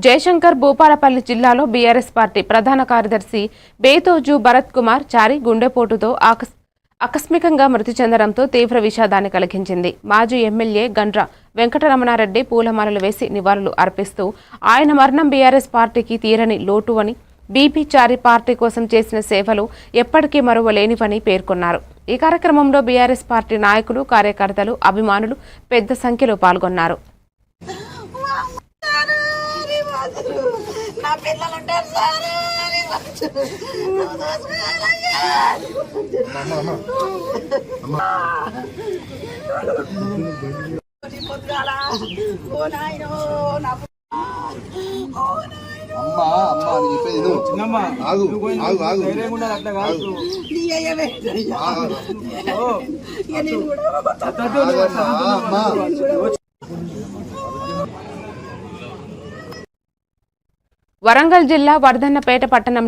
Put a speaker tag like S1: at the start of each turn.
S1: జయశంకర్ భూపాలపల్లి జిల్లాలో BRS party ప్రధాన కార్యదర్శి బేతోజు భరత్ కుమార్ చారి గుండెపోటుతో ఆకస్మికంగా మృతి చెందడంతో తీవ్ర విషాదాన్ని కలిగించింది. మాజీ ఎమ్మెల్యే గండ్ర వెంకటరమణారెడ్డి పూలమాలలు వేసి నివాళులు అర్పిస్తూ ఆయన మరణం బీఆర్ఎస్ పార్టీకి తీరని లోటు అని, బీపీ చారి పార్టీ కోసం చేసిన సేవలు ఎప్పటికీ మరువలేనివని పేర్కొన్నారు. ఈ కార్యక్రమంలో బీఆర్ఎస్ పార్టీ నాయకులు, కార్యకర్తలు, అభిమానులు పెద్ద సంఖ్యలో పాల్గొన్నారు. వరంగల్ జిల్లా వర్ధన్నపేట పట్టణం